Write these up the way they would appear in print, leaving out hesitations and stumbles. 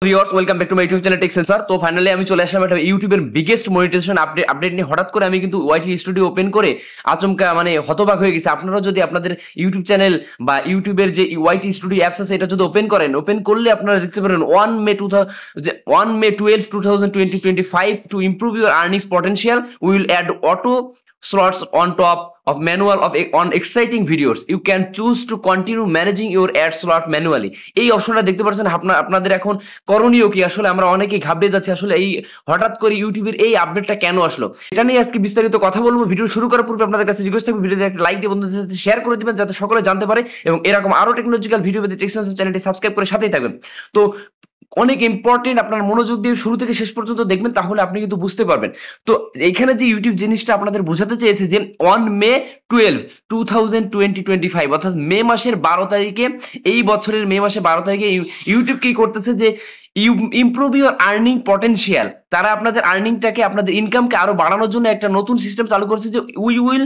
Viewers welcome back to my YouTube channel Tech Sensor. তো finally আমি চলে আসলাম একটা ইউটিউবের বিগেস্ট মনিটাইজেশন আপডেট নিয়ে। হঠাৎ করে আমি কিন্তু ওয়াইটি স্টুডিও ওপেন করে আচমকা হতবাক হয়ে গেছি। আপনারা যদি আপনাদের ইউটিউব চ্যানেল বা ইউটিউবের যে ওয়াইটি স্টুডিও অ্যাপস আছে এটা যদি ওপেন করলে আপনারা দেখতে পারেন 1 May 12 2025 to improve your earnings potential we will add auto slots on top of manual on exciting videos. You can choose to continue managing your ad slot manually. এই অপশনটা দেখতে পাচ্ছেন। আপনাদের এখন করণীয় কি? আসলে আমরা অনেকেই ঘাবড়ে যাচ্ছি, আসলে এই হঠাৎ করে ইউটিউবের এই আপডেটটা কেন আসলো, এটা নিয়ে আজকে বিস্তারিত কথা বলবো। ভিডিও শুরু করার পূর্বে আপনাদের কাছে রিকোয়েস্ট থাকবে ভিডিওতে একটা লাইক দিয়ে বন্ধুদের সাথে শেয়ার করে দিবেন যাতে সকলে জানতে পারে, এবং এরকম আরো টেকনোলজিক্যাল ভিডিও পেতে টেক সেন্সর চ্যানেলটি সাবস্ক্রাইব করে সাথেই থাকবেন। তো অনেক ইম্পর্টেন্ট, আপনার মনোযোগ দিয়ে শুরু থেকে শেষ পর্যন্ত দেখবেন, তাহলে আপনি কিন্তু বুঝতে পারবেন। তো এইখানে যে ইউটিউব জিনিসটা আপনাদের বোঝাতে চেয়েছে যে 1 May 12 2025 অর্থাৎ মে মাসের 12 তারিখে, এই বছরের মে মাসের 12 তারিখে ইউটিউব কি করতেছে যে ইমপ্রুভ ইউর আর্নিং পটেনশিয়াল। তারা আপনাদের আর্নিংটাকে, আপনাদের ইনকামকে আরো বাড়ানোর জন্য একটা নতুন সিস্টেম চালু করেছে যে we will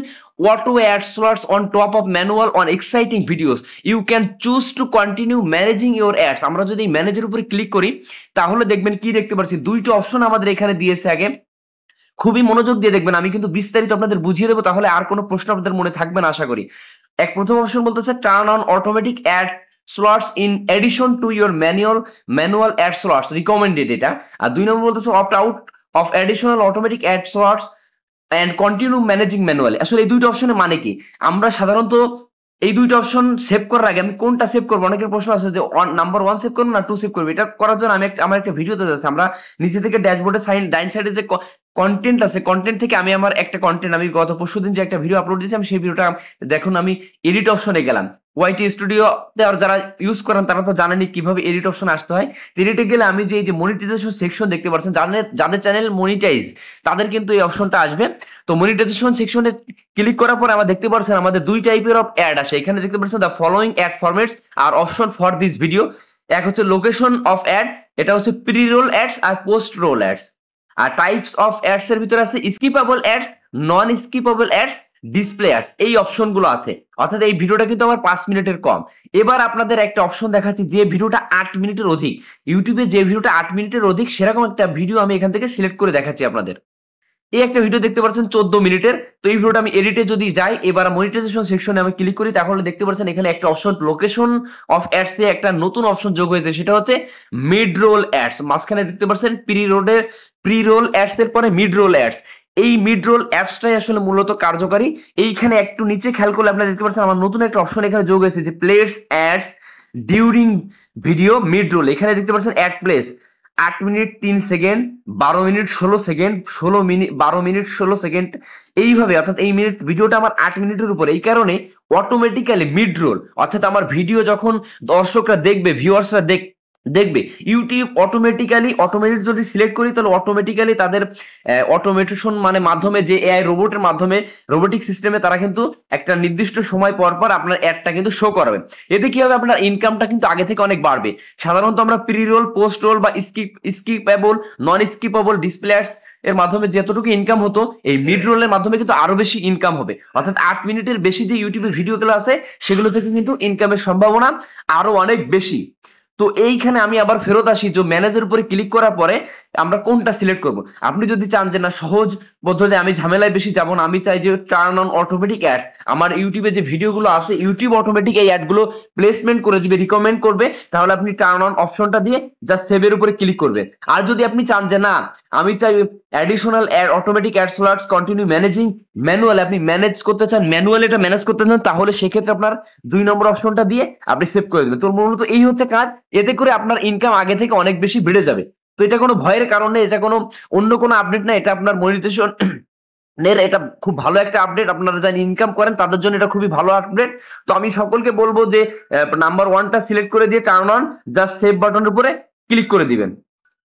auto add slots on top of manual on exciting videos. You can choose to continue managing your ads. আমরা যদি ম্যানেজের উপরে ক্লিক করি তাহলে দেখবেন কি দেখতে পাচ্ছি, দুইটা অপশন আমাদের এখানে দিয়েছে। আগে খুবই মনোযোগ দিয়ে দেখবেন, আমি কিন্তু বিস্তারিত আপনাদের বুঝিয়ে দেবো, তাহলে আর কোনো প্রশ্ন আপনাদের মনে থাকবে না আশা করি। প্রথম অপশন বলতেছে turn on automatic ad slots in addition to your manual ad slots recommended এটা। আর দুই নম্বর বলতেছে opt out of additional automatic ad slots and continue managing manually। আসলে এই দুইটা অপশনের মানে কি? আমরা সাধারণত এই দুইটা অপশন সেভ করার আগে আমি কোনটা সেভ করবো, অনেকের প্রশ্ন আছে যে নাম্বার 1 সেভ করবো না 2 সেভ করবো। এটা করার জন্য আমার একটা ভিডিওতে যাচ্ছে, আমরা নিচে থেকে ড্যাশবোর্ডে ডাইন সাইডে যে কন্টেন্ট আছে, কন্টেন্ট থেকে আমি আমার একটা কন্টেন্ট, আমি গত পরশুদিন যে একটা ভিডিও আপলোড দিয়েছি, আমি সেই ভিডিওটা দেখুন, আমি এডিট অপশনে গেলাম। ওয়াইটি স্টুডিও যারা ইউজ করেন তারা তো জানেনই কিভাবে এডিট অপশন আসতে হয়। এডিটে গেলে আমি যে এই যে মনিটাইজেশন সেকশন দেখতে পাচ্ছেন, যাদের চ্যানেল মনিটাইজ তাদের কিন্তু এই অপশনটা আসবে। তো মনিটাইজেশন সেকশনে ক্লিক করার পর আমরা দেখতে পাচ্ছেন আমাদের দুই টাইপের অফ অ্যাড আসে। এখানে দেখতে পাচ্ছেন the following ad formats are option for this video. এক হচ্ছে লোকেশন অফ অ্যাড, এটা হচ্ছে প্রি রোল অ্যাডস আর পোস্ট রোল অ্যাডস। আর টাইপস অফ অ্যাডস এর ভিতরে আছে skippable ads, non skippable ads, display ads, এই অপশনগুলো আছে। অর্থাৎ এই ভিডিওটা কিন্তু আমার 5 মিনিটের কম। এবার আপনাদের একটা অপশন দেখাচ্ছি, যে ভিডিওটা 8 মিনিটের অধিক, ইউটিউবে যে ভিডিওটা 8 মিনিটের অধিক সেরকম একটা ভিডিও আমি এখান থেকে সিলেক্ট করে দেখাচ্ছি আপনাদের। এই একটা ভিডিও দেখতে পাচ্ছেন 14 মিনিটের। তো এই ভিডিওটা আমি এডিটে যদি যাই, এবার মনিটাইজেশন সেকশনে আমি ক্লিক করি, তাহলে দেখতে পাচ্ছেন এখানে একটা অপশন লোকেশন অফ অ্যাডস এ একটা নতুন অপশন যোগ হয়েছে, সেটা হচ্ছে মিড রোল অ্যাডস। মাঝখানে দেখতে পাচ্ছেন প্রি রোল অ্যাডস এর পরে মিড রোল অ্যাডস। এই মিড রোল অ্যাপসটাই আসলে মূলত কার্যকারী। এইখানে একটু নিচে খেয়াল করলে আপনারা দেখতে পাচ্ছেন আমার নতুন একটা অপশন এখানে যোগ হয়েছে যে place ads during video mid roll. এখানে দেখতে পাচ্ছেন ad place 8 minute 3 second, 12 minute 16 second, 12 minute 16 second, এইভাবে। অর্থাৎ এই ভিডিওটা আমার 8 মিনিটের উপরে, এই কারণে অটোমেটিক্যালি মিড রোল, অর্থাৎ আমার ভিডিও যখন দর্শকরা দেখবে, ভিউয়ার্সরা দেখবে, ইউটিউব অটোমেটিক যদি সিলেক্ট করি তাহলে অটোমেটিক্যালি তাদের অটোমেশন মাধ্যমে, যে এআই রোবটের মাধ্যমে, রোবোটিক সিস্টেমে তারা কিন্তু একটা নির্দিষ্ট সময় পর পর আপনার অ্যাডটা কিন্তু শো করবে। এতে কি হবে, আপনার ইনকামটা কিন্তু আগে থেকে অনেক বাড়বে। সাধারণত আমরা প্রি রোল, পোস্ট রোল বা স্কিপেবল, নন স্কিপেবল, ডিসপ্লে অ্যাডস এর মাধ্যমে যতটুকু ইনকাম হতো, এই মিড রোলের মাধ্যমে কিন্তু আরো বেশি ইনকাম হবে। অর্থাৎ 8 মিনিটের বেশি যে ইউটিউবের ভিডিওগুলো আছে সেগুলো থেকে কিন্তু ইনকামের সম্ভাবনা আরো অনেক বেশি। তো এইখানে আমি আবার ফেরত আসি যে ম্যানেজের উপরে ক্লিক করার পরে আমরা কোনটা সিলেক্ট করব। আপনি যদি চান যে না সহজ পদ্ধতি, আমি ঝামেলায় বেশি যাব না, আমি চাই যে টার্ন অন অটোমেটিক অ্যাডস, আমার ইউটিউবে যে ভিডিওগুলো আছে ইউটিউব অটোমেটিক এই অ্যাডগুলো প্লেসমেন্ট করে দিবে, রিকমেন্ড করবে, তাহলে আপনি টার্ন অন অপশনটা দিয়ে জাস্ট সেভের উপরে ক্লিক করবেন। আর যদি আপনি চান যে না আমি চাই additional ad automatic ad slots continue managing manual, আপনি ম্যানেজ করতে চান, ম্যানুয়ালি এটা ম্যানেজ করতে চান, তাহলে সেক্ষেত্রে আপনার 2 নম্বর অপশনটা দিয়ে আপনি সেভ করে দেবেন। তো মূলত এই হচ্ছে কাজ। এতে করে আপনার ইনকাম আগে থেকে অনেক বেশি বেড়ে যাবে। তো এটা কোনো ভয়ের কারণ নেই, এটা কোনো অন্য কোনো আপডেট না, এটা আপনার মনিটাইজেশন এটা খুব ভালো একটা আপডেট। আপনারা যারা ইনকাম করেন তাদের জন্য এটা খুবই ভালো আপডেট। তো আমি সকলকে বলবো যে নাম্বার 1টা সিলেক্ট করে দিয়ে টার্ন অন জাস্ট সেভ বাটনের উপরে ক্লিক করে দিবেন।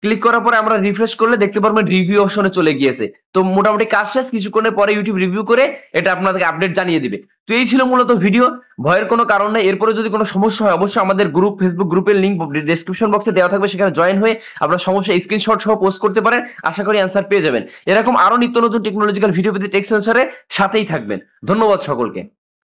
ক্লিক করার পরে আমরা রিফ্রেশ করলে দেখতে পারবেন রিভিউ অপশনে চলে গিয়েছে। তো মোটামুটি কাজ শেষ, কিছুক্ষণের পরে ইউটিউব রিভিউ করে এটা আপনাদেরকে আপডেট জানিয়ে দিবে। তো এই ছিল মূলত ভিডিও, ভয়ের কোনো কারণ নেই। এরপরে যদি কোনো সমস্যা হয় অবশ্যই আমাদের গ্রুপ, ফেসবুক গ্রুপের লিংক ডেসক্রিপশন বক্সে দেওয়া থাকবে, সেখানে জয়েন হয়ে আপনার সমস্যা স্ক্রিনশট সহ পোস্ট করতে পারেন, আশা করি অ্যান্সার পেয়ে যাবেন। এরকম আরো নিত্য নতুন টেকনোলজিক্যাল ভিডিও পেতে টেক সেন্সরের সাথেই থাকবেন। ধন্যবাদ সকলকে।